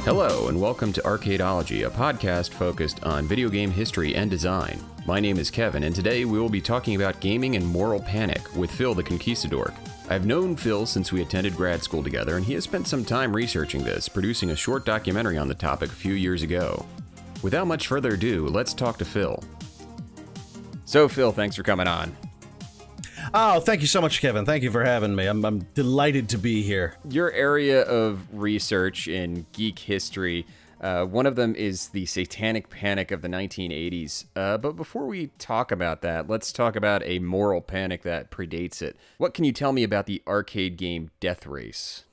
Hello, and welcome to Arcadology, a podcast focused on video game history and design. My name is Kevin, and today we will be talking about gaming and moral panic with Phil the Conquistadork. I've known Phil since we attended grad school together, and he has spent some time researching this, producing a short documentary on the topic a few years ago. Without much further ado, let's talk to Phil. So, Phil, thanks for coming on. Oh, thank you so much, Kevin. Thank you for having me. I'm delighted to be here. Your area of research in geek history, one of them is the Satanic Panic of the 1980s. But before we talk about that, let's talk about a moral panic that predates it. What can you tell me about the arcade game Death Race?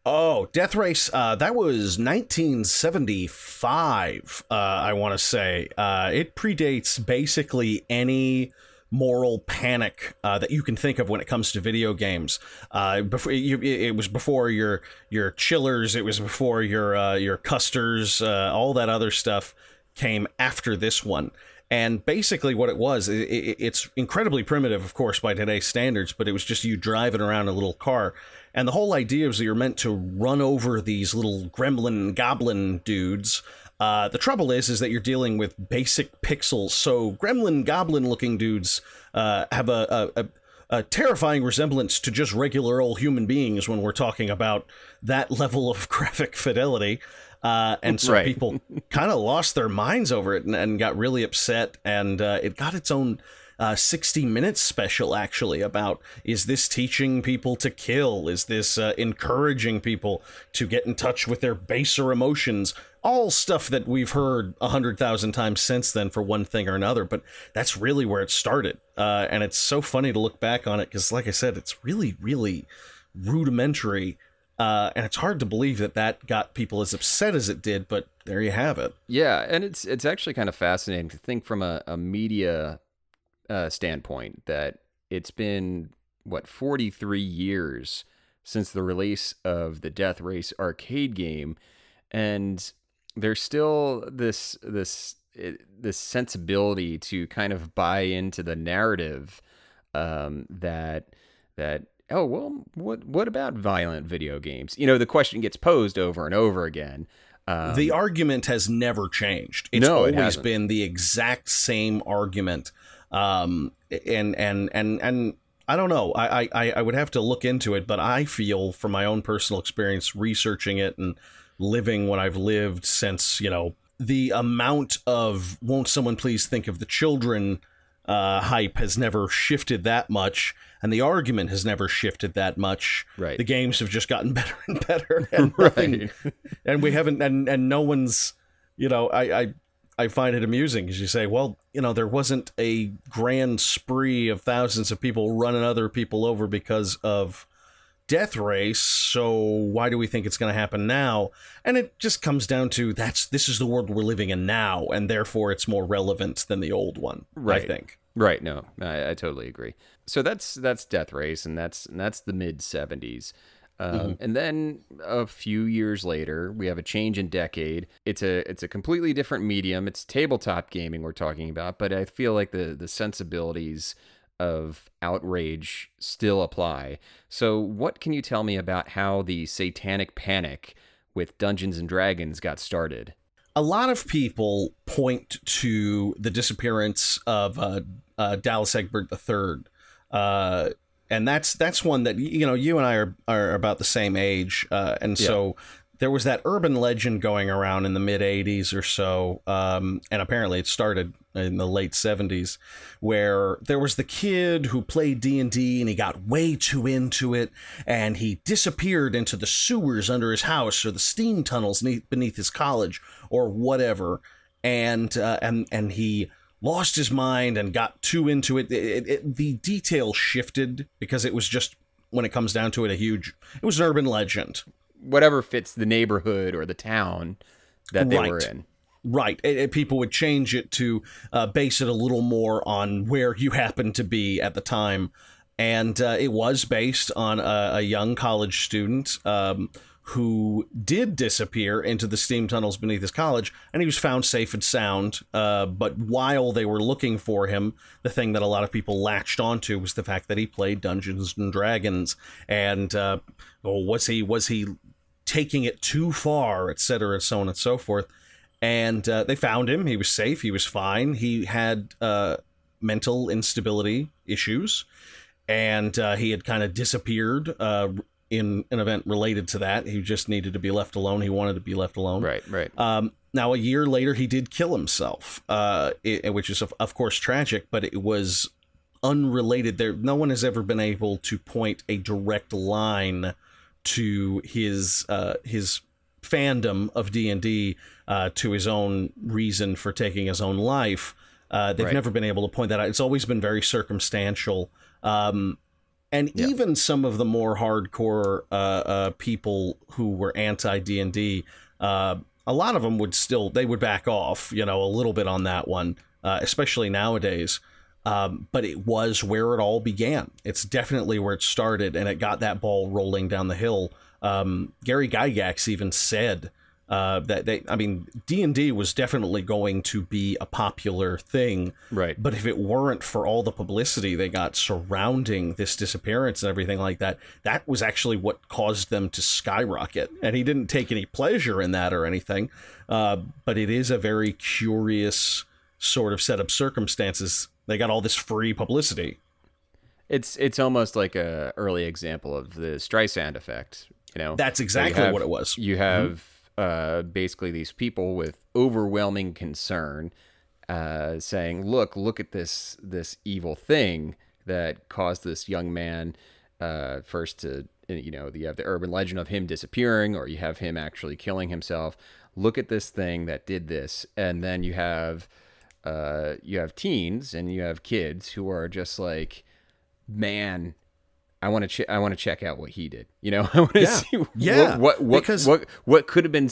Oh, Death Race, that was 1975, I want to say. It predates basically any moral panic that you can think of when it comes to video games. It was before your chillers, it was before your custers, all that other stuff came after this one. And basically what it was, it's incredibly primitive, of course, by today's standards, but it was just you driving around a little car. And the whole idea was that you're meant to run over these little gremlin goblin dudes. The trouble is that you're dealing with basic pixels, so gremlin goblin looking dudes have a terrifying resemblance to just regular old human beings when we're talking about that level of graphic fidelity. And so people kind of lost their minds over it and got really upset, and it got its own 60 Minutes special, actually, about, is this teaching people to kill? Is this encouraging people to get in touch with their baser emotions? All stuff that we've heard 100,000 times since then for one thing or another, but that's really where it started. And it's so funny to look back on it, because like I said, it's really, really rudimentary. And it's hard to believe that got people as upset as it did, but there you have it. Yeah, and it's actually kind of fascinating to think from a media standpoint that it's been, 43 years since the release of the Death Race arcade game, and there's still this sensibility to kind of buy into the narrative that oh, well, what about violent video games? You know, the question gets posed over and over again. The argument has never changed. It's always been the exact same argument. And I don't know. I would have to look into it, but I feel from my own personal experience researching it and living what I've lived since, the amount of "won't someone please think of the children" hype has never shifted that much, and the argument has never shifted that much. Right. The games have just gotten better and better, and nothing, and we haven't, and no one's, I find it amusing because you say, well, there wasn't a grand spree of thousands of people running other people over because of Death Race, so why do we think it's going to happen now? And it just comes down to this is the world we're living in now, and therefore it's more relevant than the old one. Right. I think. Right. No, I totally agree. So that's Death Race, and that's the mid 70s. And then a few years later, we have a change in decade. It's a completely different medium. It's tabletop gaming we're talking about, but I feel like the sensibilities of outrage still apply. So what can you tell me about how the Satanic Panic with Dungeons and Dragons got started? A lot of people point to the disappearance of Dallas Egbert III. And that's one that, you and I are about the same age. So there was that urban legend going around in the mid 80s or so. And apparently it started in the late 70s, where there was the kid who played D&D and he got way too into it, and he disappeared into the sewers under his house or the steam tunnels beneath his college or whatever. And he lost his mind and got too into it. The details shifted because it was just, when it comes down to it, it was an urban legend. Whatever fits the neighborhood or the town that they were in. Right. People would change it to base it a little more on where you happened to be at the time. And it was based on a young college student who did disappear into the steam tunnels beneath his college, and he was found safe and sound. But while they were looking for him, the thing that a lot of people latched onto was the fact that he played Dungeons and Dragons. And was he taking it too far, etc., and so on and so forth. And they found him. He was safe. He was fine. He had mental instability issues, and he had kind of disappeared in an event related to that. He just needed to be left alone. He wanted to be left alone. Right. Now, a year later, he did kill himself, which is, of course, tragic, but it was unrelated. No one has ever been able to point a direct line to his fandom of D&D to his own reason for taking his own life. They've never been able to point that out. It's always been very circumstantial. And even some of the more hardcore people who were anti-D&D, a lot of them would back off, a little bit on that one, especially nowadays. But it was where it all began. It's definitely where it started, and it got that ball rolling down the hill. Gary Gygax even said that D&D was definitely going to be a popular thing. Right. But if it weren't for all the publicity they got surrounding this disappearance and everything like that, that was actually what caused them to skyrocket. And he didn't take any pleasure in that or anything. But it is a very curious sort of set of circumstances. They got all this free publicity. It's almost like a early example of the Streisand effect. That's exactly what it was. You have basically these people with overwhelming concern saying, look at this evil thing that caused this young man first to, you have the urban legend of him disappearing, or you have him actually killing himself. Look at this thing that did this. And then you have teens and you have kids who are just like, man, I want to check out what he did. I want to see what could have been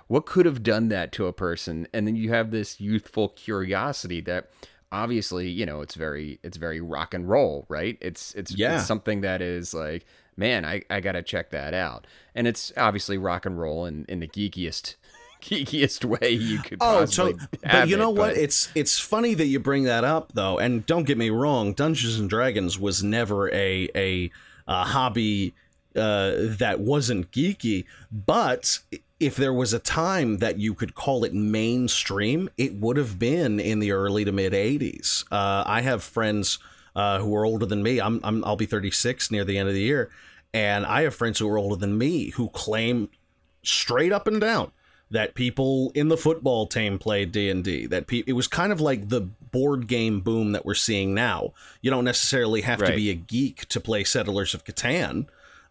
what could have done that to a person. And then you have this youthful curiosity that obviously, it's very rock and roll, right? It's something that is like, man, I got to check that out. And it's obviously rock and roll in the geekiest way you could possibly have. But what? It's funny that you bring that up, though. And don't get me wrong, Dungeons and Dragons was never a hobby that wasn't geeky. But if there was a time that you could call it mainstream, it would have been in the early to mid 80s. I have friends who are older than me. I'll be 36 near the end of the year, and I have friends who are older than me who claim straight up and down that people in the football team played D&D. It was kind of like the board game boom that we're seeing now. You don't necessarily have to be a geek to play Settlers of Catan.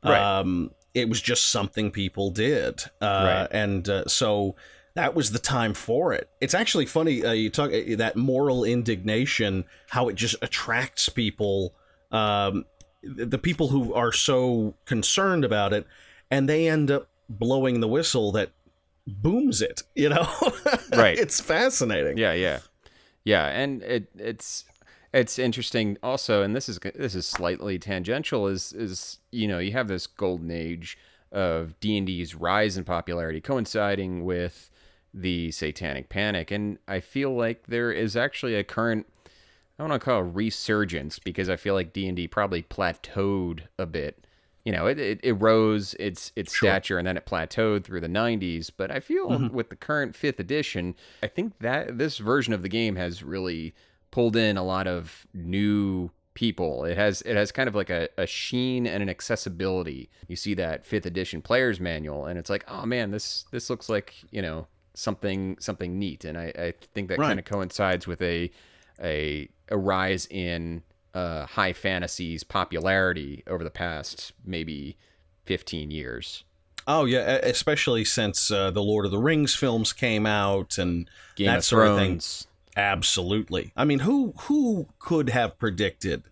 Right. It was just something people did. And so that was the time for it. It's actually funny, you talk that moral indignation, how it just attracts people, the people who are so concerned about it, and they end up blowing the whistle that booms it, Right. It's fascinating. Yeah, and it's interesting also, and this is slightly tangential, is you have this golden age of D&D's rise in popularity coinciding with the Satanic Panic, and I feel like there is actually a current, I don't want to call it a resurgence, because I feel like D&D probably plateaued a bit. It rose its stature, and then it plateaued through the 90s. But I feel with the current 5th edition, I think that this version of the game has really pulled in a lot of new people. It has kind of like a sheen and an accessibility. You see that 5th edition player's manual, and it's like, oh man, this looks like something neat. And I think that kind of coincides with a rise in high fantasy's popularity over the past maybe 15 years. Oh yeah, especially since the Lord of the Rings films came out and Game that of sort Thrones. Of thing. Absolutely. I mean, who could have predicted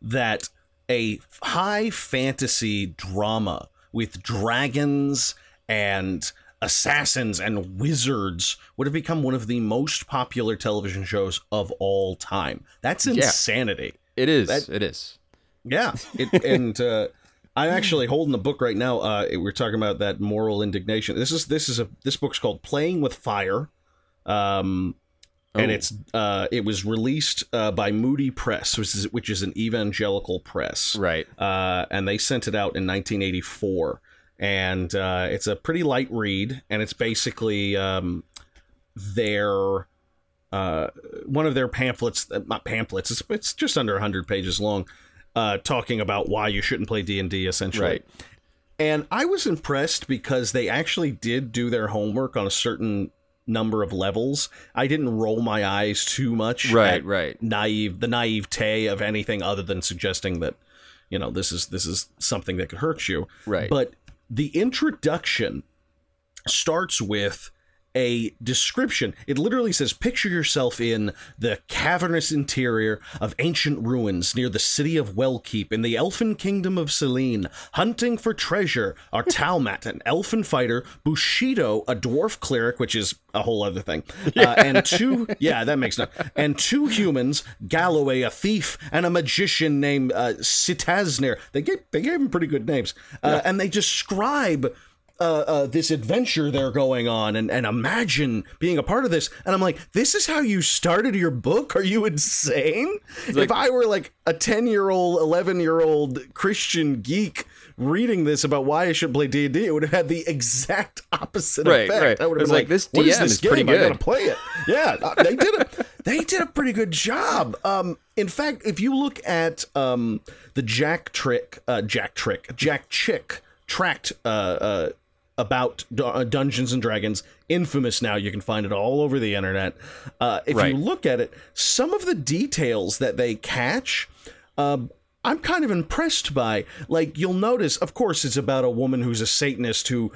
that a high fantasy drama with dragons and assassins and wizards would have become one of the most popular television shows of all time? That's insanity. It is. Yeah. I'm actually holding the book right now. We're talking about that moral indignation. This book's called Playing with Fire. And it was released by Moody Press, which is an evangelical press. Right. And they sent it out in 1984. and it's a pretty light read, and it's basically their one of their pamphlets, not pamphlets, it's just under 100 pages long, talking about why you shouldn't play D&D, essentially. Right. And I was impressed because they actually did do their homework on a certain number of levels. I didn't roll my eyes too much at the naivete of anything other than suggesting that, you know, this is something that could hurt you. Right. But the introduction starts with a description. It literally says, picture yourself in the cavernous interior of ancient ruins near the city of Wellkeep in the elfin kingdom of Selene. Hunting for treasure are Talmat, an elfin fighter, Bushido, a dwarf cleric, which is a whole other thing, and two humans, Galloway, a thief, and a magician named Sitaznir. They gave him pretty good names, and they describe this adventure they're going on, and imagine being a part of this. And I'm like, this is how you started your book? Are you insane? If I were like a 10-year-old, 11-year-old Christian geek reading this about why I should play D&D, it would have had the exact opposite effect. Right. I would have been like, this DM is pretty good. I gotta play it. Yeah, they did a pretty good job. In fact, if you look at the Jack Chick tract about Dungeons and Dragons, infamous now, you can find it all over the internet. If you look at it, some of the details that they catch, I'm kind of impressed by. Like, you'll notice, of course, it's about a woman who's a Satanist who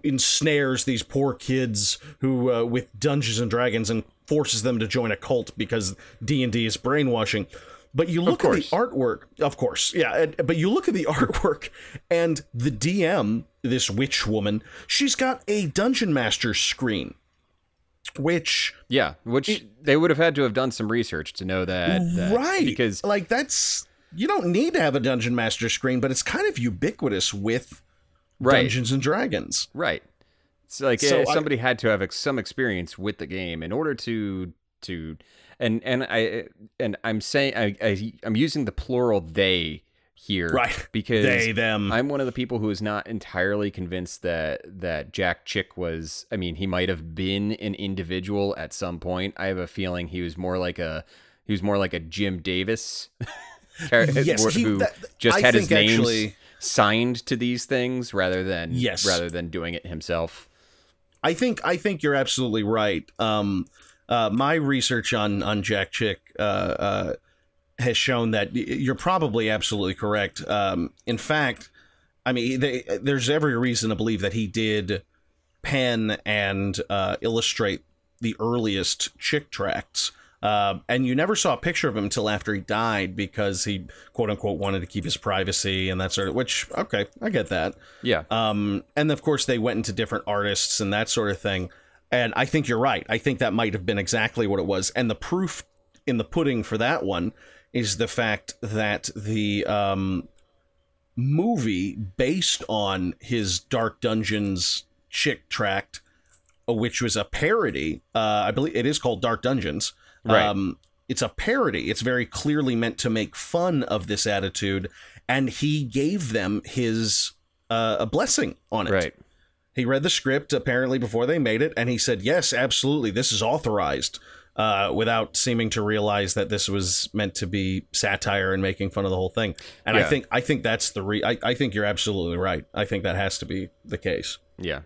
ensnares these poor kids who with Dungeons and Dragons and forces them to join a cult because D&D is brainwashing. But you look at the artwork, of course, yeah, but you look at the artwork, and the DM, this witch woman, she's got a Dungeon Master screen, which they would have had to have done some research to know that right, because like you don't need to have a Dungeon Master screen, but it's kind of ubiquitous with Dungeons and Dragons, right? So like somebody had to have some experience with the game in order to. And I'm saying I'm using the plural they here, right? Because they them. I'm one of the people who is not entirely convinced that Jack Chick was. I mean, he might have been an individual at some point. I have a feeling he was more like a Jim Davis, who just had his name signed to these things rather than doing it himself. I think you're absolutely right. My research on Jack Chick has shown that you're probably absolutely correct. In fact, I mean, there's every reason to believe that he did pen and illustrate the earliest Chick tracts. And you never saw a picture of him until after he died because he, quote unquote, wanted to keep his privacy and that sort of, which, okay, I get that. Yeah. And of course they went into different artists and that sort of thing. And I think you're right. I think that might have been exactly what it was. And the proof in the pudding for that one is the fact that the movie based on his Dark Dungeons Chick tract, which was a parody, I believe it is called Dark Dungeons. Right. It's a parody. It's very clearly meant to make fun of this attitude. And he gave them his a blessing on it. Right. He read the script, apparently, before they made it, and he said, yes, absolutely, this is authorized, without seeming to realize that this was meant to be satire and making fun of the whole thing. And I think that's I think you're absolutely right. I think that has to be the case. Yeah.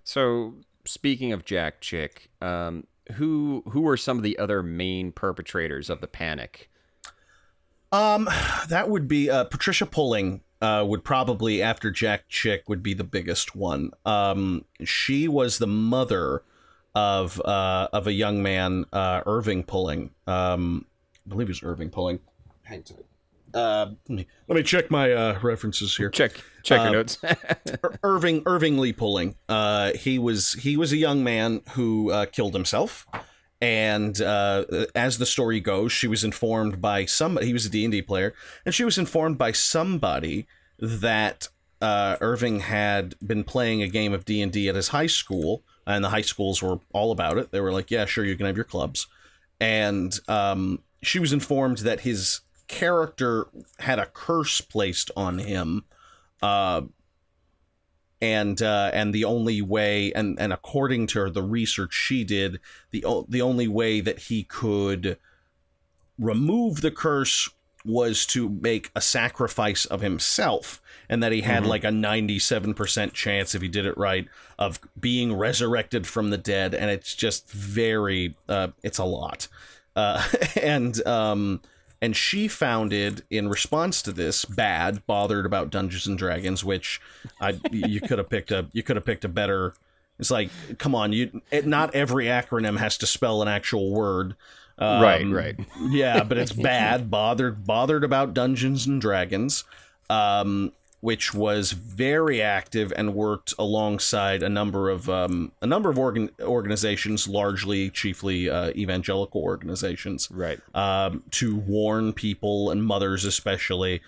So, speaking of Jack Chick, who were some of the other main perpetrators of the panic? That would be Patricia Pulling. Would probably, after Jack Chick, would be the biggest one. She was the mother of a young man, Irving Pulling. I believe it was Irving Pulling. Hang tight. Let me check my references here. Check your notes. Irving Lee Pulling. He was a young man who killed himself. And as the story goes, she was informed by somebody, he was a D&D player, and she was informed by somebody that Irving had been playing a game of D&D at his high school, and the high schools were all about it. They were like, yeah, sure, you can have your clubs. And she was informed that his character had a curse placed on him. and the only way, and according to the research she did, the only way that he could remove the curse was to make a sacrifice of himself, and that he had like a 97% chance, if he did it right, of being resurrected from the dead. And it's just very it's a lot. And she founded, in response to this, Bothered About Dungeons and Dragons, which you could have picked a better. It's like, come on, not every acronym has to spell an actual word. Right. Yeah, but it's bothered about Dungeons and Dragons, which was very active and worked alongside a number of organizations, chiefly evangelical organizations, right, to warn people, and mothers especially.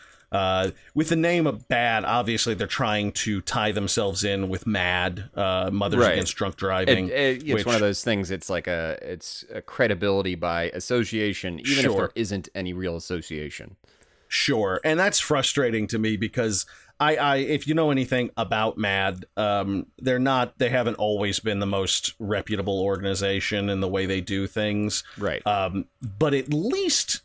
With the name of BAD, obviously they're trying to tie themselves in with MAD, Mothers Against Drunk Driving. It's one of those things. It's like it's a credibility by association, even if there isn't any real association. Sure, and that's frustrating to me because if you know anything about MAD, they haven't always been the most reputable organization in the way they do things. Right. But at least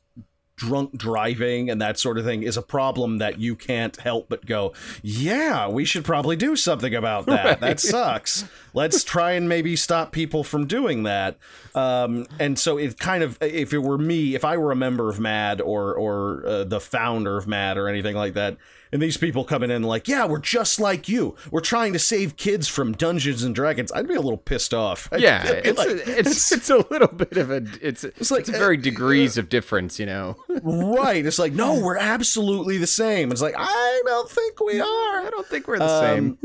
drunk driving and that sort of thing is a problem that you can't help but go, yeah, we should probably do something about that. Right. That sucks. Let's try and maybe stop people from doing that. And so it kind of, if it were me, if I were a member of MAD or the founder of MAD or anything like that, and these people coming in like, yeah, we're just like you, we're trying to save kids from Dungeons and Dragons, I'd be a little pissed off. Yeah, it's a little bit of it's like very degrees of difference, you know. Right. It's like, no, we're absolutely the same. It's like, I don't think we are. I don't think we're the same.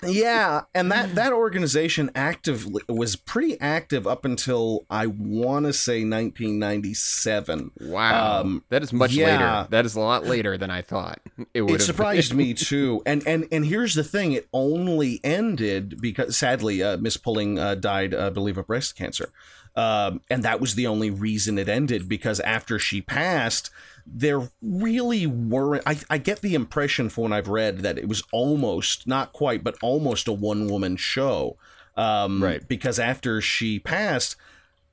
Yeah, and that organization was pretty active up until, I want to say, 1997. Wow, that is much later. That is a lot later than I thought it would. It surprised me too. And here's the thing: it only ended because, sadly, Miss Pulling died, I believe, of breast cancer. And that was the only reason it ended, because after she passed, there really weren't. I get the impression from when I've read that it was almost, not quite, but almost a one-woman show. Right. Because after she passed,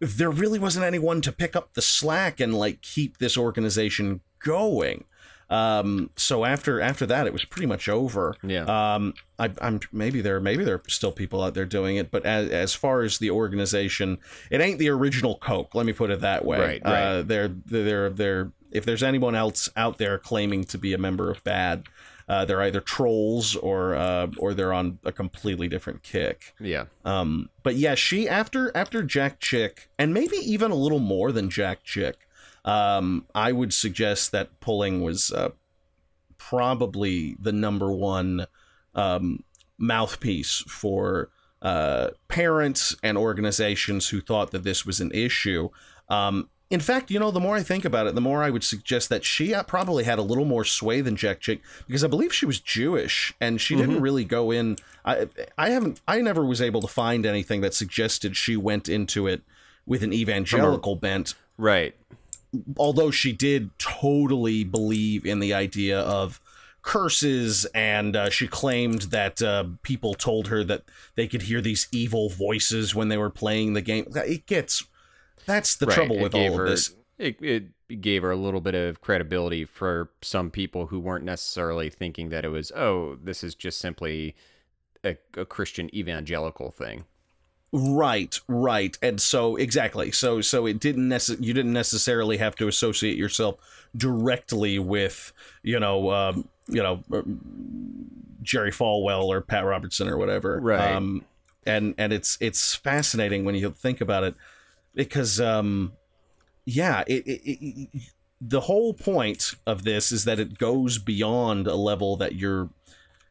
there really wasn't anyone to pick up the slack and like keep this organization going. So after that, it was pretty much over. Yeah. I'm maybe there are still people out there doing it, but as far as the organization, it ain't the original Coke. Let me put it that way. Right. They're if there's anyone else out there claiming to be a member of BAD, they're either trolls or they're on a completely different kick. Yeah. But yeah, she after Jack Chick, and maybe even a little more than Jack Chick, I would suggest that Pulling was probably the number one mouthpiece for parents and organizations who thought that this was an issue. In fact, you know, the more I think about it, the more I would suggest that she probably had a little more sway than Jack Chick, because I believe she was Jewish and she didn't really go in. I never was able to find anything that suggested she went into it with an evangelical bent. Right. Although she did totally believe in the idea of curses, and she claimed that people told her that they could hear these evil voices when they were playing the game. That's the trouble with all of this. It gave her a little bit of credibility for some people who weren't necessarily thinking that it was, oh, this is just simply a Christian evangelical thing. Right. And so, exactly. So it didn't you didn't necessarily have to associate yourself directly with, Jerry Falwell or Pat Robertson or whatever. Right. And it's fascinating when you think about it, because, the whole point of this is that it goes beyond a level that you're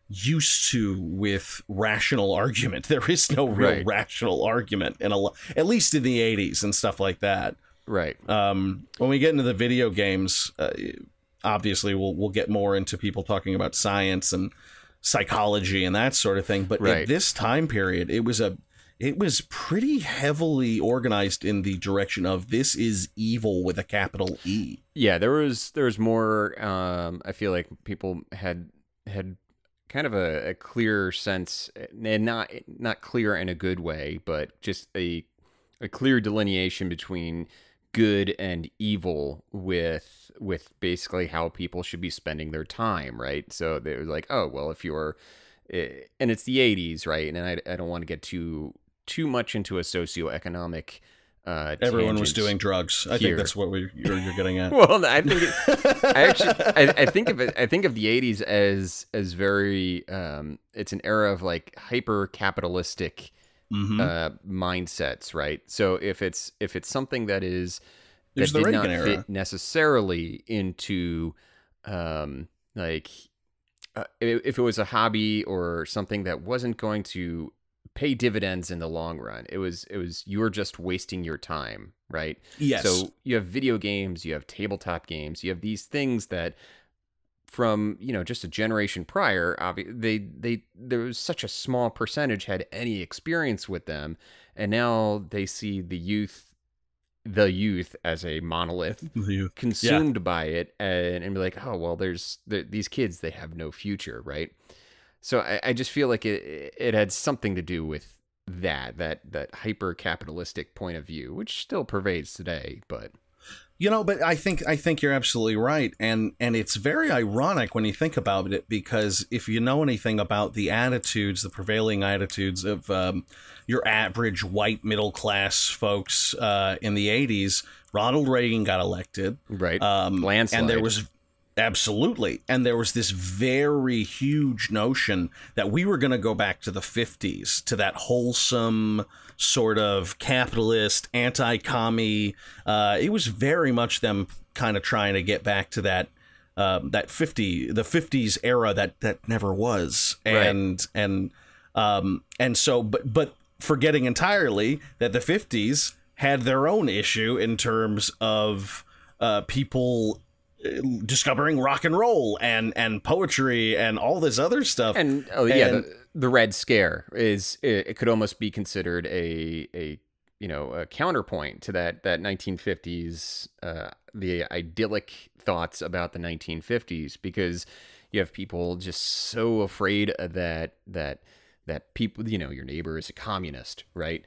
used to with rational argument. There is no real rational argument at least in the 80s and stuff like that. Right. When we get into the video games, obviously we'll get more into people talking about science and psychology and that sort of thing. But at this time period, it was pretty heavily organized in the direction of this is evil with a capital E. Yeah, there was more. I feel like people had kind of a clear sense, and not clear in a good way, but just a clear delineation between good and evil with basically how people should be spending their time, right? So they were like, oh well, if you're, and it's the 80s, right? And I don't want to get too much into a socioeconomic everyone was doing drugs. I think that's what you're getting at. Well, I think I think of it. I think of the 80s as very. It's an era of like hyper capitalistic mindsets, right? So if it's something that did not fit necessarily into if it was a hobby or something that wasn't going to pay dividends in the long run, it was you're just wasting your time, right? Yes. So you have video games, you have tabletop games, you have these things that from, just a generation prior, there was such a small percentage had any experience with them, and now they see the youth as a monolith, consumed by it, and be like, oh well, these kids, they have no future, right? So I just feel like it had something to do with that hyper capitalistic point of view, which still pervades today, but. But I think you're absolutely right, and it's very ironic when you think about it, because if you know anything about the prevailing attitudes of your average white middle class folks in the 80s, Ronald Reagan got elected, right? Landslide. And there was this very huge notion that we were going to go back to the 50s, to that wholesome sort of capitalist, anti-commie. It was very much them kind of trying to get back to the 50s era that never was. Right. And so, but forgetting entirely that the 50s had their own issue in terms of people discovering rock and roll and poetry and all this other stuff. And the Red Scare it could almost be considered a counterpoint to that 1950s, the idyllic thoughts about the 1950s, because you have people just so afraid that people, your neighbor is a communist, right?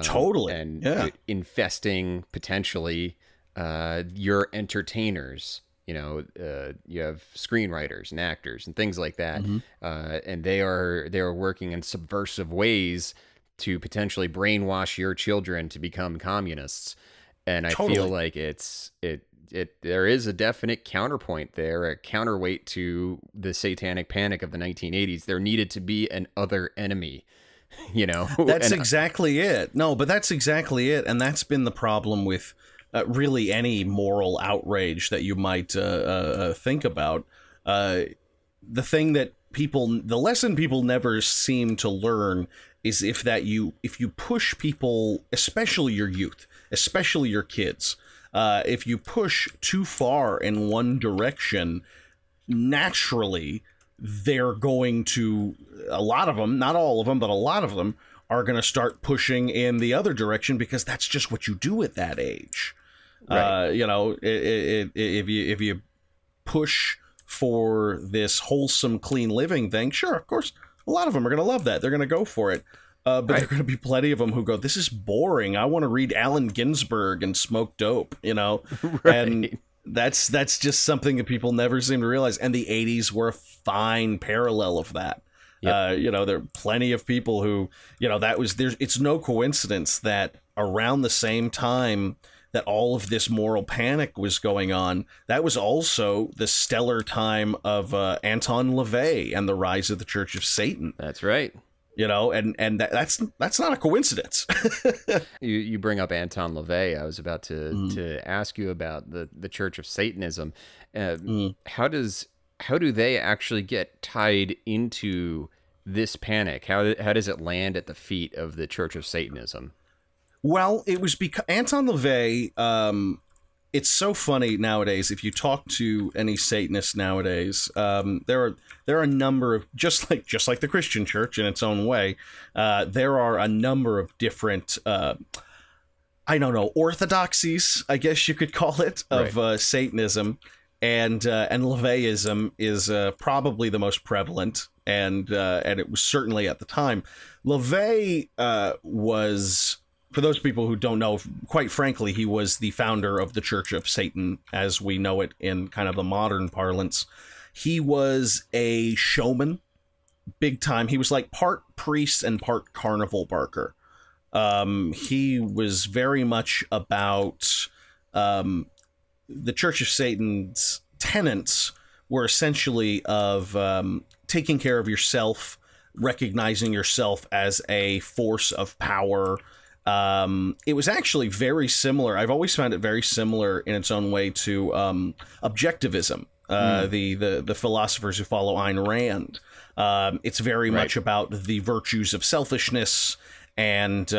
Totally. And infesting potentially your entertainers. You have screenwriters and actors and things like that, and they are working in subversive ways to potentially brainwash your children to become communists. And I feel like there is a definite counterpoint there, a counterweight to the Satanic Panic of the 1980s. There needed to be an other enemy. That's exactly it. No, but that's exactly it, and that's been the problem with. Really any moral outrage that you might think about. The lesson people never seem to learn is if you push people, especially your youth, especially your kids, if you push too far in one direction, naturally they're going to, a lot of them, not all of them, but a lot of them are going to start pushing in the other direction, because that's just what you do at that age. Right. If you push for this wholesome, clean living thing, sure, of course, a lot of them are going to love that. They're going to go for it. But there are going to be plenty of them who go, this is boring. I want to read Allen Ginsberg and smoke dope, Right. And that's just something that people never seem to realize. And the 80s were a fine parallel of that. Yep. There are plenty of people who, it's no coincidence that around the same time that all of this moral panic was going on, that was also the stellar time of Anton LaVey and the rise of the Church of Satan. That's right. And that's not a coincidence. You bring up Anton LaVey. I was about to ask you about the Church of Satanism. How do they actually get tied into this panic? How does it land at the feet of the Church of Satanism? Well, it was because Anton LaVey, it's so funny nowadays. If you talk to any Satanists nowadays, there are a number of, just like the Christian church in its own way, there are a number of different, orthodoxies, I guess you could call it, of Satanism, and LaVeyism is probably the most prevalent. and it was certainly at the time. LaVey was, for those people who don't know, quite frankly, he was the founder of the Church of Satan as we know it in kind of the modern parlance. He was a showman, big time. He was like part priest and part carnival barker. He was very much about the Church of Satan's tenets were essentially of taking care of yourself, recognizing yourself as a force of power. It was actually very similar. I've always found it very similar in its own way to objectivism, the philosophers who follow Ayn Rand. It's very much about the virtues of selfishness, and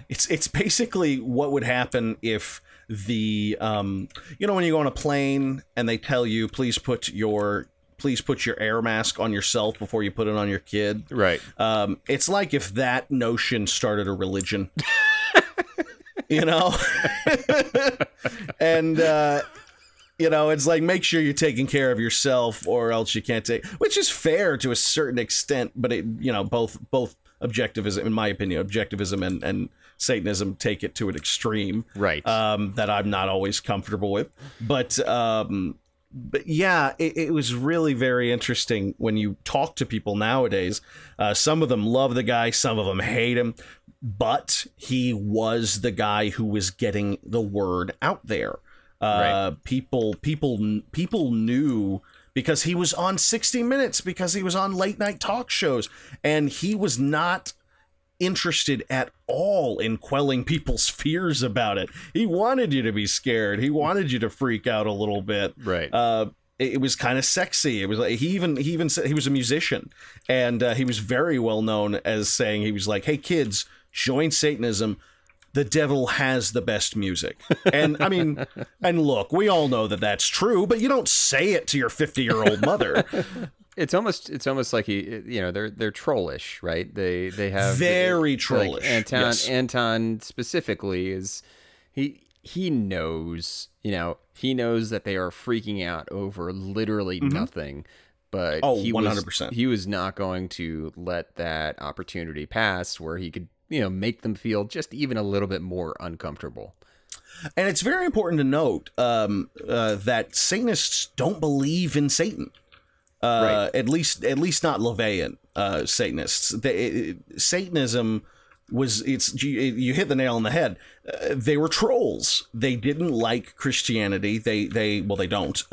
it's basically what would happen if the you know, when you go on a plane and they tell you please put your air mask on yourself before you put it on your kid. Right. It's like if that notion started a religion. You know? And you know, it's like, make sure you're taking care of yourself or else you can't take, which is fair to a certain extent, but it, you know, both objectivism, in my opinion, objectivism and Satanism take it to an extreme, right? That I'm not always comfortable with, but yeah, it was really very interesting when you talk to people nowadays. Some of them love the guy, some of them hate him, but he was the guy who was getting the word out there. Right. People knew because he was on 60 Minutes, because he was on late night talk shows, and he was not interested at all in quelling people's fears about it. He wanted you to be scared. He wanted you to freak out a little bit. Right. It was kind of sexy. It was like he even said he was a musician, and he was very well known as saying, he was like, "Hey kids, join Satanism. The devil has the best music." And I mean, and look, we all know that that's true, but you don't say it to your 50-year-old mother. It's almost like they're trollish, right? They have very trollish. Like Anton specifically is he knows, he knows that they are freaking out over literally nothing, but 100%. He was not going to let that opportunity pass where he could, make them feel just even a little bit more uncomfortable. And it's very important to note that Satanists don't believe in Satan. Right. At least not LaVeyan Satanists. Satanism you hit the nail on the head. They were trolls. They didn't like Christianity. They don't.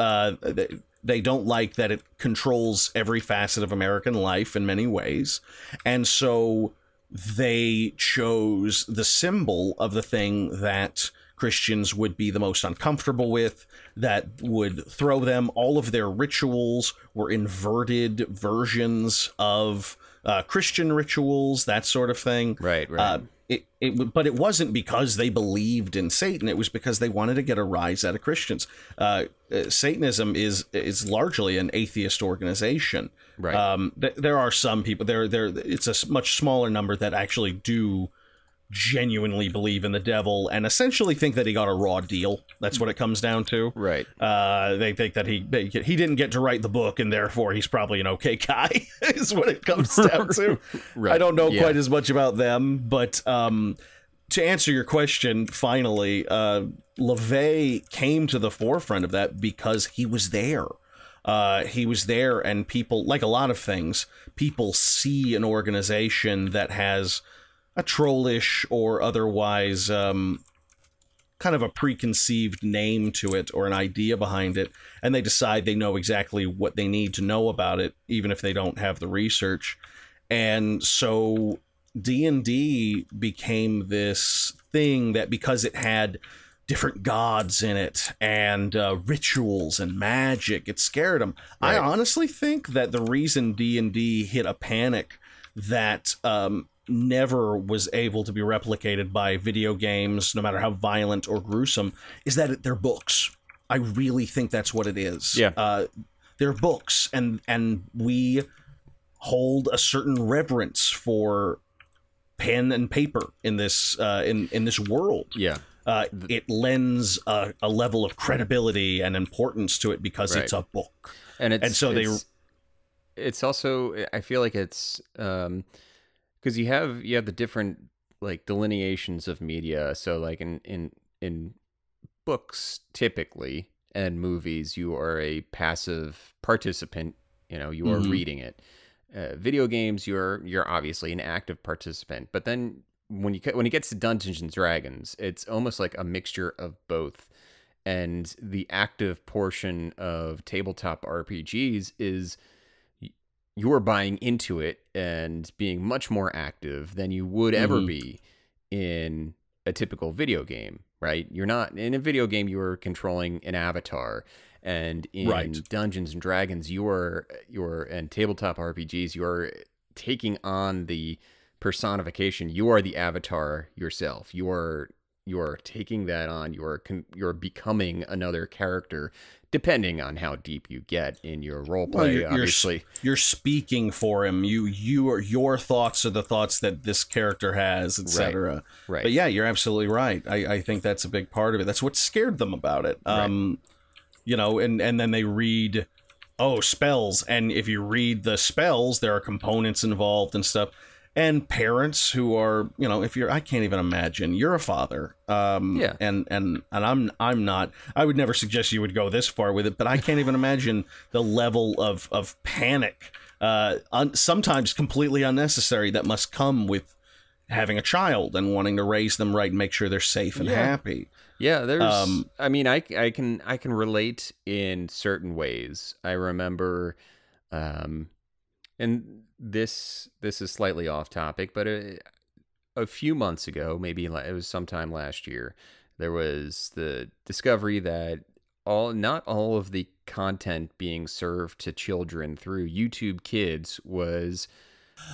They don't like that it controls every facet of American life in many ways, and so they chose the symbol of the thing that Christians would be the most uncomfortable with, that would throw them. All of their rituals were inverted versions of Christian rituals, that sort of thing. Right. But it wasn't because they believed in Satan. It was because they wanted to get a rise out of Christians. Satanism is largely an atheist organization. Right. There are some people there. It's a much smaller number that actually do genuinely believe in the devil and essentially think that he got a raw deal. That's what it comes down to. Right. They think that he didn't get to write the book and therefore he's probably an okay guy is what it comes down to. Right. I don't know quite as much about them, but to answer your question, finally, LaVey came to the forefront of that because he was there. He was there, and people, like a lot of things, people see an organization that has a trollish or otherwise kind of a preconceived name to it or an idea behind it, and they decide they know exactly what they need to know about it, even if they don't have the research. And so D&D became this thing that, because it had different gods in it and rituals and magic, it scared them. Right. I honestly think that the reason D&D hit a panic that never was able to be replicated by video games, no matter how violent or gruesome, is that they're books. I really think that's what it is. Yeah. They're books, and we hold a certain reverence for pen and paper in this in this world. Yeah. It lends a level of credibility and importance to it because it's a book. And it's also, I feel like it's because you have the different like delineations of media. So like in books typically and movies, you are a passive participant. You are Mm-hmm. reading it. Video games, you're obviously an active participant. But then when it gets to Dungeons and Dragons, it's almost like a mixture of both. And the active portion of tabletop RPGs is you're buying into it and being much more active than you would ever Mm-hmm. be in a typical video game, right? You're not in a video game, you're controlling an avatar. And Right. in Dungeons and Dragons, you're and tabletop RPGs, you're taking on the personification. You are the avatar yourself. You're taking that on. You're becoming another character, depending on how deep you get in your role Well, play. Obviously, you're speaking for him. Your thoughts are the thoughts that this character has, right, etc. But right, yeah, you're absolutely right. I think that's a big part of it. That's what scared them about it. right. And then they read, oh, spells, and if you read the spells, there are components involved and stuff. And parents who are, if you're, I can't even imagine you're a father, Yeah, and I'm not. I would never suggest you would go this far with it, but I can't even imagine the level of panic, sometimes completely unnecessary, that must come with having a child and wanting to raise them right and make sure they're safe and yeah, happy. yeah. There's, Um, I mean, I can relate in certain ways. I remember, um, and this is slightly off topic, but a few months ago, maybe it was sometime last year, there was the discovery that not all of the content being served to children through YouTube Kids was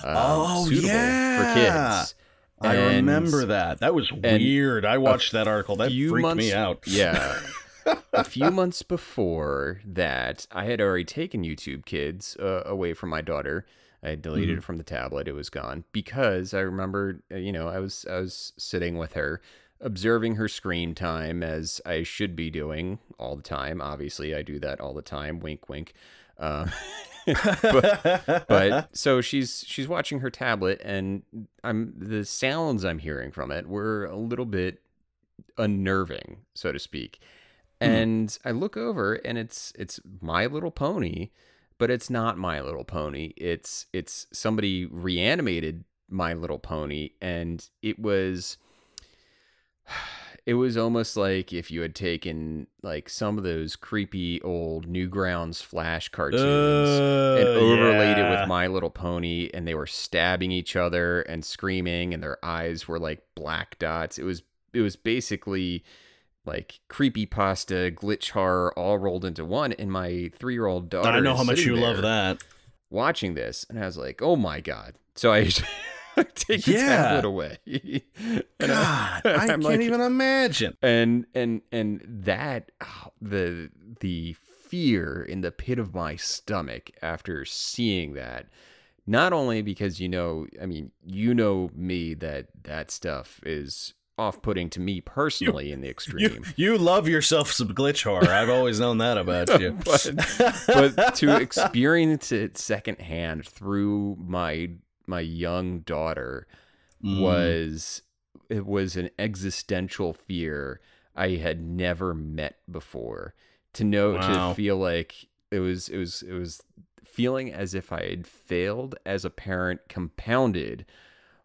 oh suitable for yeah, kids. I remember And that. That was and weird. I a watched that article. That few freaked me months, out. yeah, a few months before that, I had already taken YouTube Kids away from my daughter. I had deleted Mhm. it from the tablet. It was gone because I remember, I was sitting with her, observing her screen time as I should be doing all the time. Obviously, I do that all the time. Wink, wink. Uh, but so she's watching her tablet, and the sounds I'm hearing from it were a little bit unnerving, so to speak. Hmm. And I look over, and it's My Little Pony, but it's not My Little Pony. It's somebody reanimated My Little Pony, and it was almost like if you had taken like some of those creepy old Newgrounds Flash cartoons and overlaid it with Yeah. My Little Pony, and they were stabbing each other and screaming, and their eyes were like black dots. It was basically like creepy pasta, glitch horror, all rolled into one. And my 3-year-old I daughter know is how much sitting you love there that. watching this, and I was like, "Oh my god!" So I I take the tablet Yeah. away, and God, I I'm can't like, even imagine. and that the fear in the pit of my stomach after seeing that. Not only because I mean, me, that stuff is off-putting to me You personally in the you extreme. you love yourself some glitch horror. I've always known that about you. but to experience it secondhand through my young daughter Mm, was it was an existential fear I had never met before. To wow. feel like it was feeling as if I had failed as a parent, compounded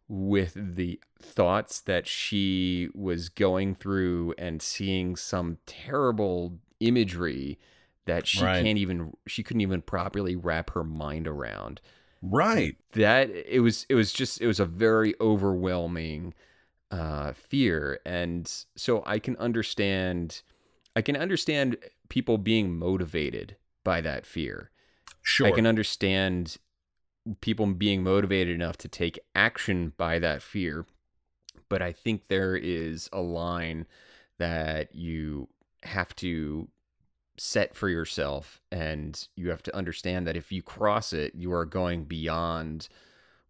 with the thoughts that she was going through and seeing some terrible imagery that Right. she couldn't even properly wrap her mind around. Right. That it was a very overwhelming fear. And so I can understand people being motivated by that fear. I Sure. can understand people being motivated enough to take action by that fear, but I think there is a line that you have to set for yourself, and you have to understand that if you cross it, you are going beyond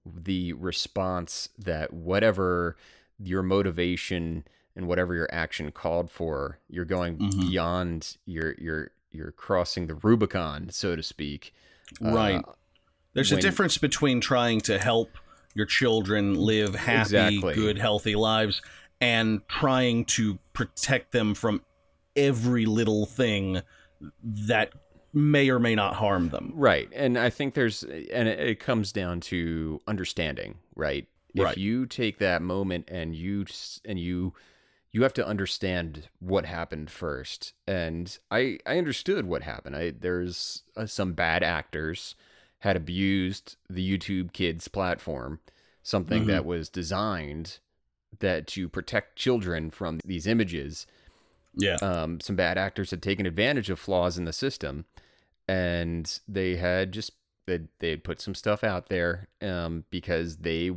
the response that whatever your motivation and whatever your action called for, you're going Hmm. beyond, you're crossing the Rubicon, so to speak. uh Right. There's a difference between trying to help your children live happy, good, healthy lives and trying to protect them from every little thing that may or may not harm them. Right. And I think it comes down to understanding, right? If you take that moment and you have to understand what happened first. And I understood what happened. There's some bad actors had abused the YouTube Kids platform, something that was designed to protect children from these images. Yeah. Some bad actors had taken advantage of flaws in the system, and they had put some stuff out there because they're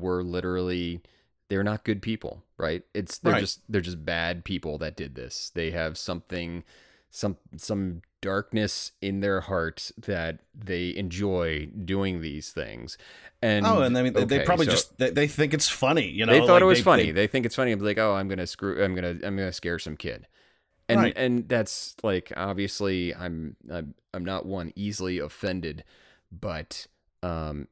not good people, right? They're just bad people that did this. They have some darkness in their heart that they enjoy doing these things. And and I mean, they probably they think it's funny, you know. They thought it was funny. They think it's funny. I'm like, oh, I'm gonna scare some kid. And that's like, obviously I'm not one easily offended, but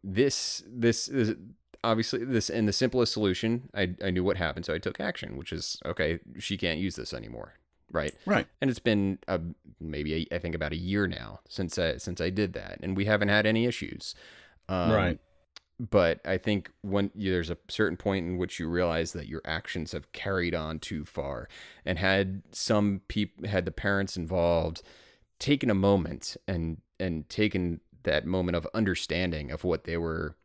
this is obviously this, and the simplest solution, I knew what happened, so I took action, which is, okay, she can't use this anymore. Right. And it's been maybe I think about a year now since I did that, and we haven't had any issues. But I think when there's a certain point in which you realize that your actions have carried on too far, and had the parents involved taken a moment and taken that moment of understanding of what they were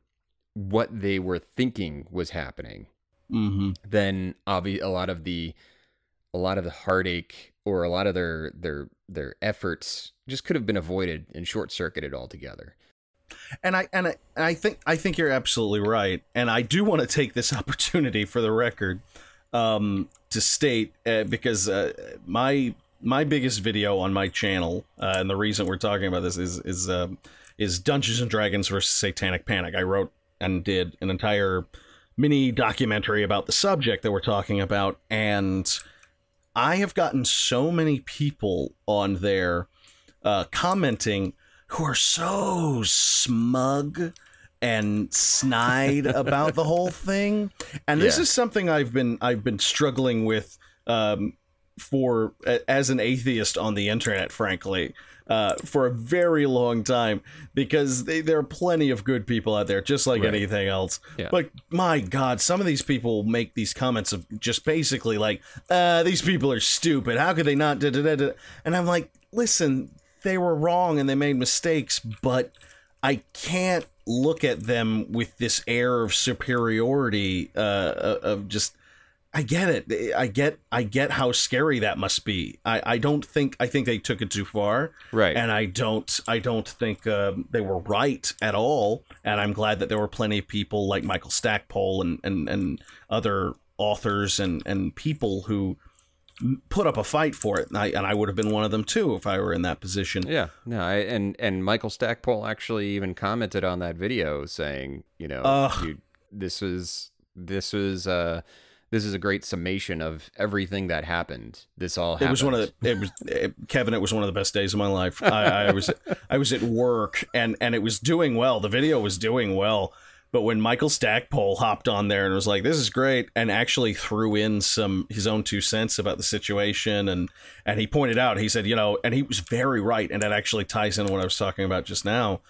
thinking was happening, then obviously a lot of the heartache or a lot of their efforts just could have been avoided and short-circuited altogether. And I think you're absolutely right. And I do want to take this opportunity, for the record, to state, because my biggest video on my channel, and the reason we're talking about this is Dungeons and Dragons versus Satanic Panic. I wrote and did an entire mini documentary about the subject that we're talking about, and I have gotten so many people on there commenting who are so smug and snide about the whole thing. And this is something I've been struggling with for as an atheist on the internet, frankly, for a very long time, because there are plenty of good people out there, just like anything else. But my God, some of these people make these comments of just basically like, these people are stupid. How could they not? And I'm like, listen, they were wrong and they made mistakes, but I can't look at them with this air of superiority, of just, I get it. I get how scary that must be. I think they took it too far. Right. And I don't think they were right at all. And I'm glad that there were plenty of people like Michael Stackpole and other authors and people who put up a fight for it. And I would have been one of them too if I were in that position. Yeah. No, and Michael Stackpole actually even commented on that video saying, you know, this is a great summation of everything that happened. This all happened. Kevin, it was one of the best days of my life. I was at work and it was doing well. The video was doing well. But when Michael Stackpole hopped on there and was like, this is great, and actually threw in his own 2 cents about the situation, and he pointed out, he said, you know, and he was very right, and that actually ties in what I was talking about just now.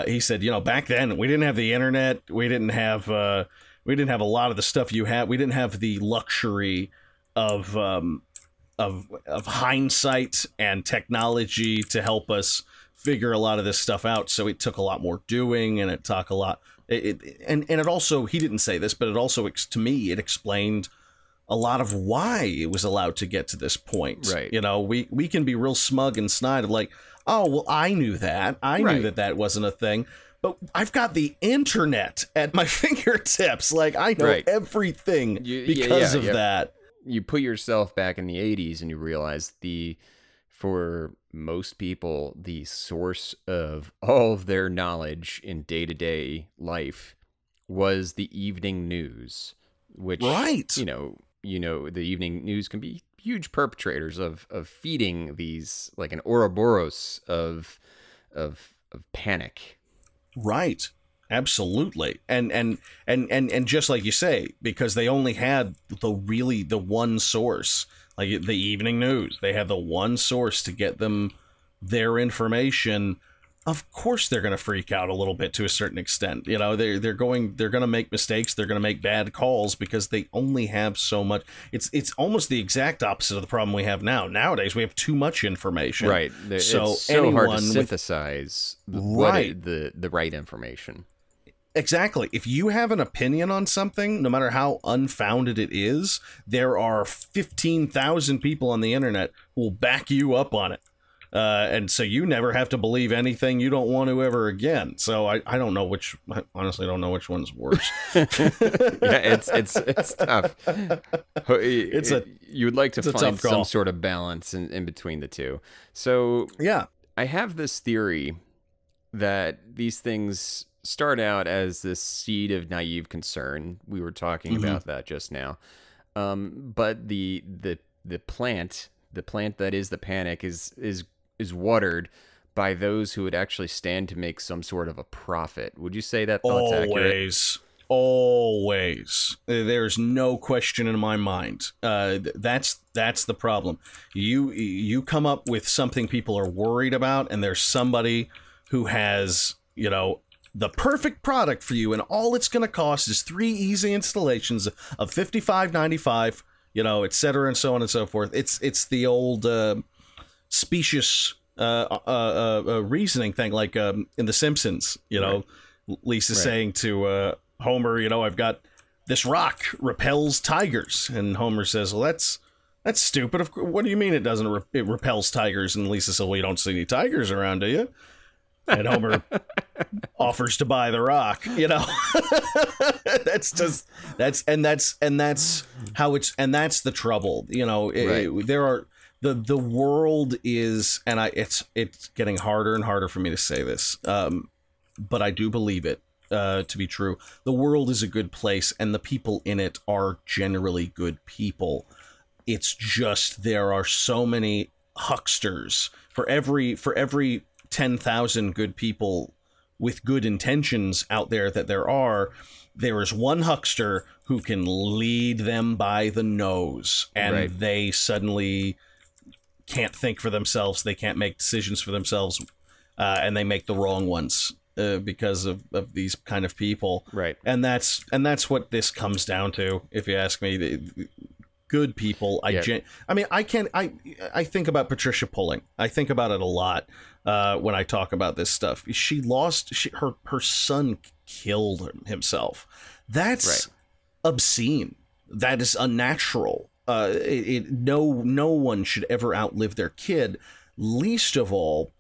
He said, you know, back then we didn't have the internet, we didn't have a lot of the stuff you had. We didn't have the luxury of hindsight and technology to help us figure a lot of this stuff out. So it took a lot more doing, and it took a lot. And it also, he didn't say this, but it also, to me, it explained a lot of why it was allowed to get to this point. Right. You know, we can be real smug and snide of like, oh, well, I knew that. I knew that wasn't a thing. But I've got the internet at my fingertips. Like, I know everything because of that. You put yourself back in the 80s and you realize for most people, the source of all of their knowledge in day-to-day life was the evening news, which, you know, the evening news can be huge perpetrators of feeding these, like an Ouroboros of panic. Right. Absolutely. And just like you say, because they only had the one source, like the evening news, they had the one source to get them their information. Of course they're going to freak out a little bit to a certain extent. You know, they're going to make mistakes, they're going to make bad calls because they only have so much. It's almost the exact opposite of the problem we have now. Nowadays we have too much information. Right. So it's so hard to synthesize the right information. Exactly. If you have an opinion on something, no matter how unfounded it is, there are 15,000 people on the internet who will back you up on it. And so you never have to believe anything you don't want to ever again. So I don't know I honestly don't know which one's worse. Yeah, it's tough. You would like to find some sort of balance in between the two. So yeah, I have this theory that these things start out as this seed of naive concern. We were talking about that just now. But the plant that is the panic is watered by those who would actually stand to make some sort of a profit. Would you say that thought's accurate? Always. There's no question in my mind. That's the problem. You come up with something people are worried about, and there's somebody who has, you know, the perfect product for you, and all it's going to cost is 3 easy installations of $55.95, you know, etc., and so on and so forth. It's the old specious reasoning thing, like in The Simpsons, you know, Lisa saying to Homer, you know, I've got this rock repels tigers, and Homer says, well, that's stupid. What do you mean it doesn't? It repels tigers? And Lisa says, well, you don't see any tigers around, do you? And Homer offers to buy the rock, you know. that's how it's, and that's the trouble, you know. There are the world is, and it's getting harder and harder for me to say this, but I do believe it to be true. The world is a good place, and the people in it are generally good people. It's just there are so many hucksters. For every 10,000 good people with good intentions out there that there is one huckster who can lead them by the nose, and they suddenly can't think for themselves, they can't make decisions for themselves, and they make the wrong ones because of these kind of people. Right. And that's what this comes down to, if you ask me. Good people. I think about Patricia Pulling. I think about it a lot when I talk about this stuff. Her son killed himself. That's obscene. That is unnatural. No one should ever outlive their kid, least of all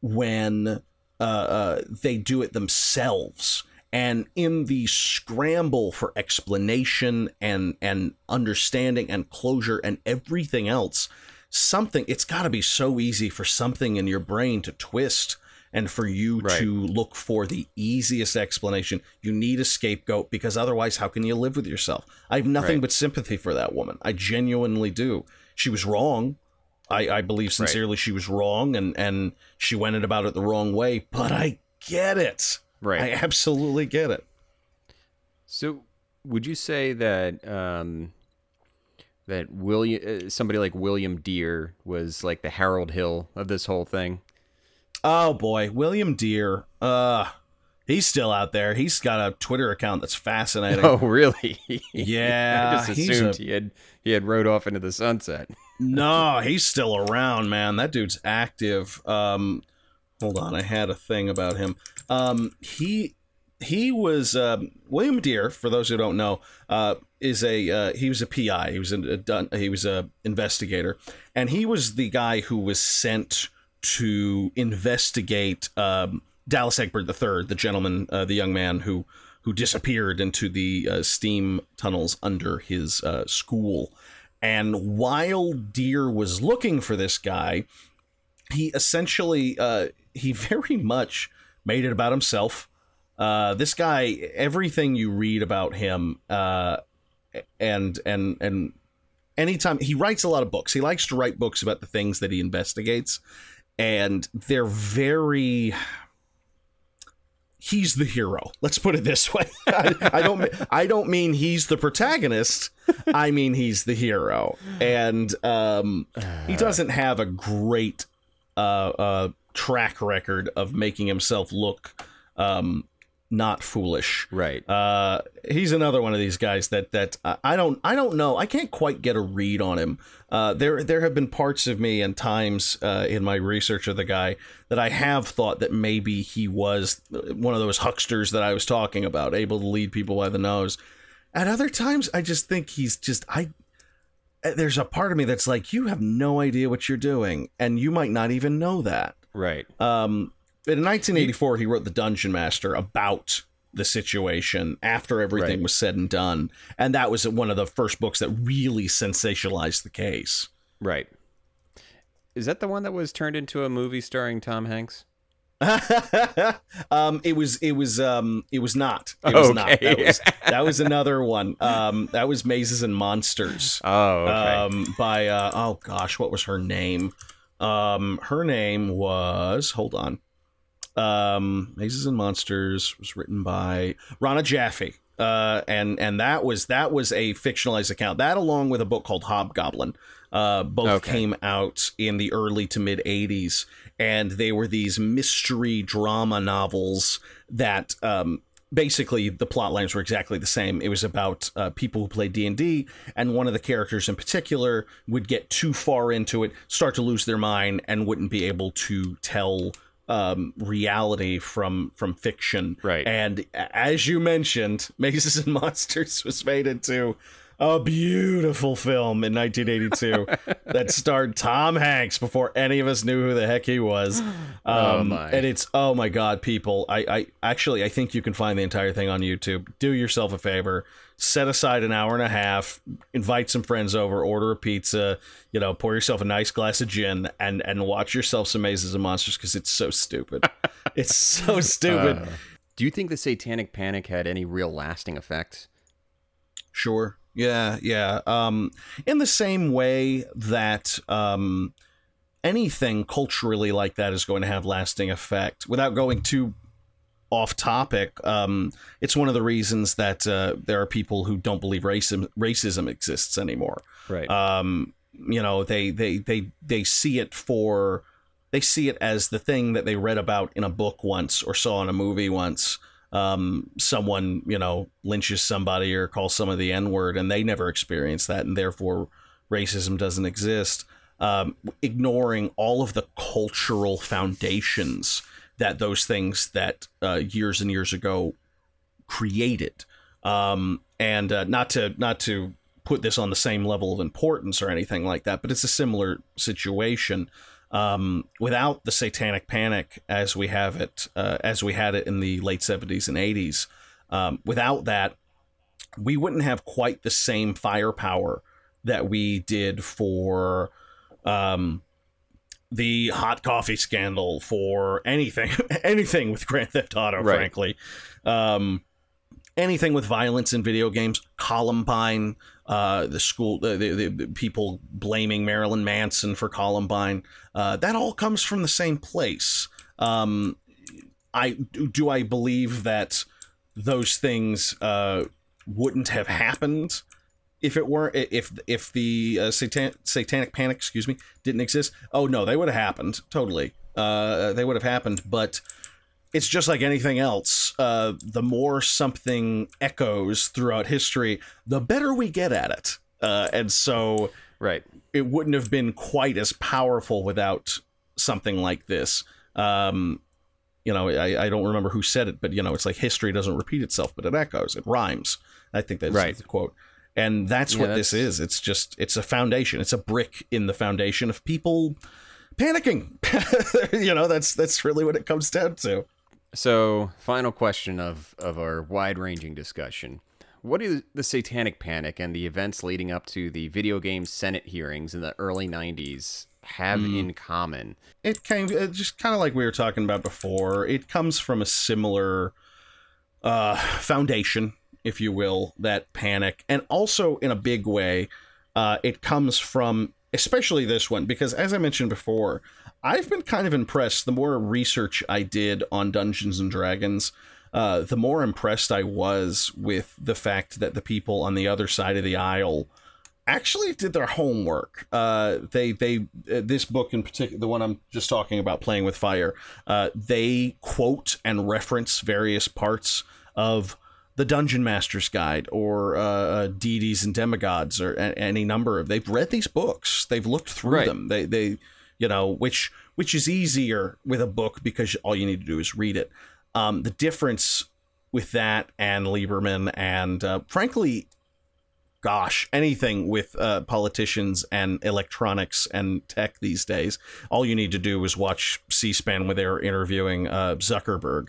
when they do it themselves. And in the scramble for explanation and understanding and closure and everything else, it's got to be so easy for something in your brain to twist and for you to look for the easiest explanation. You need a scapegoat, because otherwise, how can you live with yourself? I have nothing but sympathy for that woman. I genuinely do. She was wrong. I believe sincerely she was wrong, and she went about it the wrong way, but I get it. Right. I absolutely get it. So would you say that somebody like William Deere was like the Harold Hill of this whole thing? Oh boy, William Deere. He's still out there. He's got a Twitter account that's fascinating. Oh, really? Yeah. I just assumed he had rode off into the sunset. No, he's still around, man. That dude's active. Hold on, I had a thing about him. He was William Deere, for those who don't know, he was a PI. He was a investigator, and he was the guy who was sent to investigate Dallas Egbert III, the gentleman, the young man who disappeared into the steam tunnels under his school. And while Deere was looking for this guy, he essentially he very much made it about himself. This guy, everything you read about him, and anytime he writes a lot of books, he likes to write books about the things that he investigates, and they're very he's the hero. Let's put it this way. I don't mean he's the protagonist. I mean he's the hero, and he doesn't have a great track record of making himself look not foolish. Right. He's another one of these guys that I don't know. I can't quite get a read on him. There have been parts of me and times in my research of the guy that I have thought that maybe he was one of those hucksters that I was talking about, able to lead people by the nose. At other times, I just think he's just there's a part of me that's like, you have no idea what you're doing, and you might not even know that. Right. In 1984, he wrote The Dungeon Master about the situation after everything was said and done. And that was one of the first books that really sensationalized the case. Right. Is that the one that was turned into a movie starring Tom Hanks? It was not. It was not. That was another one. That was Mazes and Monsters. Oh, okay. By oh gosh, what was her name? Her name was, hold on. Mazes and Monsters was written by Rana Jaffe. And that was a fictionalized account. That, along with a book called Hobgoblin, both came out in the early to mid 80s, and they were these mystery drama novels that basically the plot lines were exactly the same. It was about people who played D&D, and one of the characters in particular would get too far into it, start to lose their mind, and wouldn't be able to tell reality from fiction. Right. And as you mentioned, Mazes and Monsters was made into a beautiful film in 1982 that starred Tom Hanks before any of us knew who the heck he was. And it's, oh my God, people, I think you can find the entire thing on YouTube. Do yourself a favor, set aside an hour and a half, invite some friends over, order a pizza, pour yourself a nice glass of gin, and watch yourself some Mazes and Monsters, because it's so stupid. It's so stupid. Do you think the Satanic Panic had any real lasting effects? Sure. Yeah. In the same way that anything culturally like that is going to have lasting effect. Without going too off topic, it's one of the reasons that there are people who don't believe racism exists anymore. Right. They see it as the thing that they read about in a book once or saw in a movie once. Someone, lynches somebody or calls someone the N-word, and they never experienced that, and therefore racism doesn't exist. Ignoring all of the cultural foundations that those things that years and years ago created. And not to put this on the same level of importance or anything like that, but it's a similar situation. Without the Satanic Panic as we have it, as we had it in the late 70s and 80s, without that, we wouldn't have quite the same firepower that we did for the hot coffee scandal, for anything with Grand Theft Auto, right. Frankly. Anything with violence in video games, Columbine, the people blaming Marilyn Manson for Columbine, that all comes from the same place. I believe that those things wouldn't have happened if the Satanic Panic, didn't exist. Oh no, they would have happened totally. They would have happened, but it's just like anything else. The more something echoes throughout history, the better we get at it. And so right. It wouldn't have been quite as powerful without something like this. I don't remember who said it, but, it's like history doesn't repeat itself, but it echoes. It rhymes. I think that's right. The quote. And that's what this is. It's a foundation. It's a brick in the foundation of people panicking. That's really what it comes down to. So, final question of our wide-ranging discussion. What do the Satanic Panic and the events leading up to the video game Senate hearings in the early 90s have in common? It just kind of like we were talking about before. It comes from a similar foundation, if you will, that panic. And also, in a big way, it comes from especially this one, because as I mentioned before, I've been kind of impressed. The more research I did on Dungeons and Dragons, the more impressed I was with the fact that the people on the other side of the aisle actually did their homework. This book in particular, the one I'm just talking about, Playing with Fire, they quote and reference various parts of the Dungeon Master's Guide or Deities and Demigods or any number of. They've read these books. They've looked through them. They which is easier with a book because all you need to do is read it. The difference with that and Lieberman and frankly, gosh, anything with politicians and electronics and tech these days, all you need to do is watch C-SPAN where they're interviewing Zuckerberg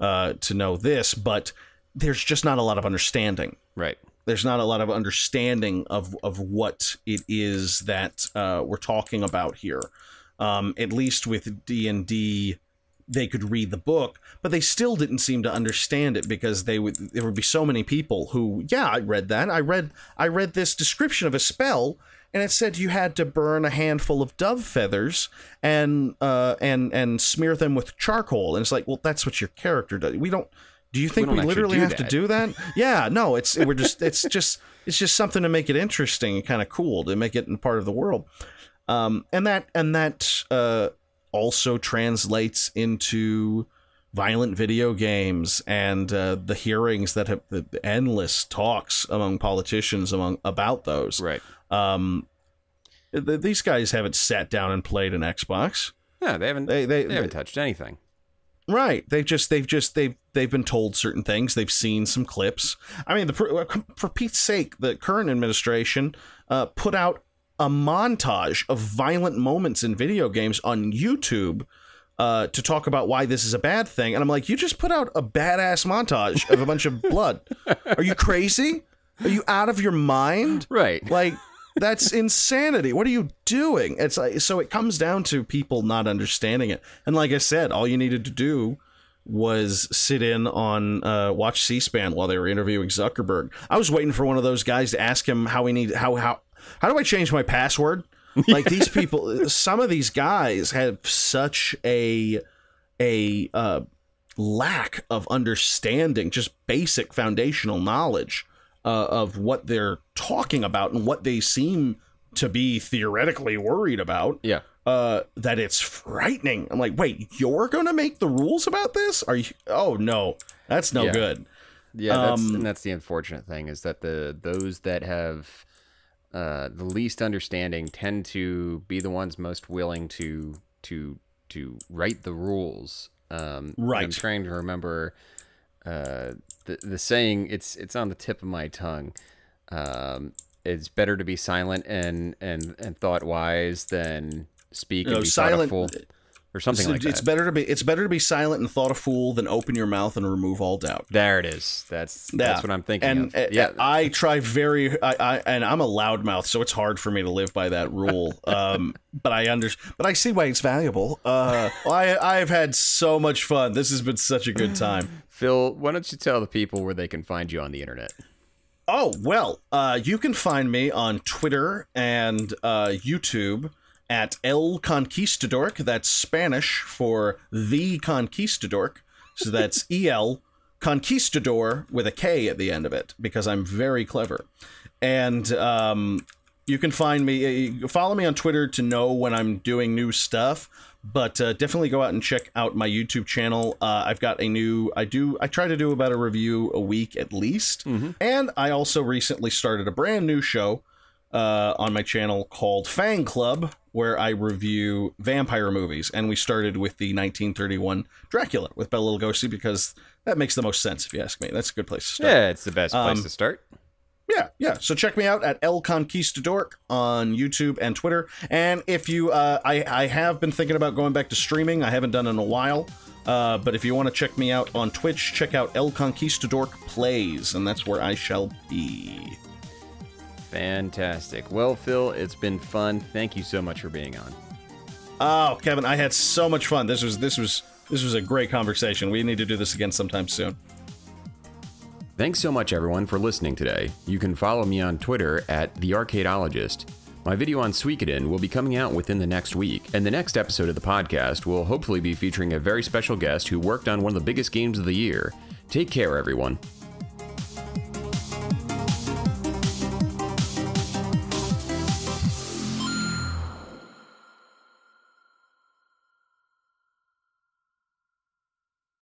to know this, but there's just not a lot of understanding. Right. There's not a lot of understanding of what it is that we're talking about here. At least with D&D, they could read the book, but they still didn't seem to understand it because there would be so many people who, yeah, I read that. I read this description of a spell, and it said you had to burn a handful of dove feathers and smear them with charcoal. And it's like, well, that's what your character does. Do you think we literally have to do that? Yeah, no, it's just something to make it interesting and kind of cool, to make it part of the world. And that also translates into violent video games and the hearings that have the endless talks among politicians about those. Right. These guys haven't sat down and played an Xbox. Yeah, they haven't touched anything. Right. They've been told certain things. They've seen some clips. I mean, for Pete's sake, the current administration put out a montage of violent moments in video games on YouTube to talk about why this is a bad thing. And I'm like, you just put out a badass montage of a bunch of blood. Are you crazy? Are you out of your mind? Right. Like, that's insanity. What are you doing? It's like, so it comes down to people not understanding it. And like I said, all you needed to do was sit in on watch C-SPAN while they were interviewing Zuckerberg. I was waiting for one of those guys to ask him how do I change my password? Like, these people, some of these guys have such a lack of understanding, just basic foundational knowledge of what they're talking about and what they seem to be theoretically worried about. Yeah. That it's frightening. I'm like, wait, you're going to make the rules about this? Are you? Oh, no, that's no good. Yeah, that's the unfortunate thing, is that those that have the least understanding tend to be the ones most willing to write the rules. Right. I'm trying to remember the saying. It's on the tip of my tongue. It's better to be silent and thought wise than speak and be silent, thought a fool, or something like that. It's better to be silent and thought a fool than open your mouth and remove all doubt. There it is. That's what I'm thinking of. Yeah, I try and I'm a loudmouth, so it's hard for me to live by that rule. But I see why it's valuable. I've had so much fun. This has been such a good time. Phil, why don't you tell the people where they can find you on the internet? Oh, well, you can find me on Twitter and YouTube at El Conquistadork. That's Spanish for The Conquistadork. So that's E-L Conquistador with a K at the end of it, because I'm very clever. And you can find me, follow me on Twitter to know when I'm doing new stuff. But definitely go out and check out my YouTube channel. I've got I try to do about a review a week at least. Mm-hmm. And I also recently started a brand new show on my channel called Fang Club, where I review vampire movies. And we started with the 1931 Dracula with Bela Lugosi, because that makes the most sense, if you ask me. That's a good place to start. Yeah, it's the best place to start. Yeah. So check me out at El Conquistadork on YouTube and Twitter. And if you, I have been thinking about going back to streaming. I haven't done it in a while. But if you want to check me out on Twitch, check out El Conquistadork Plays, and that's where I shall be. Fantastic. Well, Phil, it's been fun. Thank you so much for being on. Oh, Kevin, I had so much fun. This was a great conversation. We need to do this again sometime soon. Thanks so much, everyone, for listening today. You can follow me on Twitter at The Arcadologist. My video on Suikoden will be coming out within the next week, and the next episode of the podcast will hopefully be featuring a very special guest who worked on one of the biggest games of the year. Take care, everyone.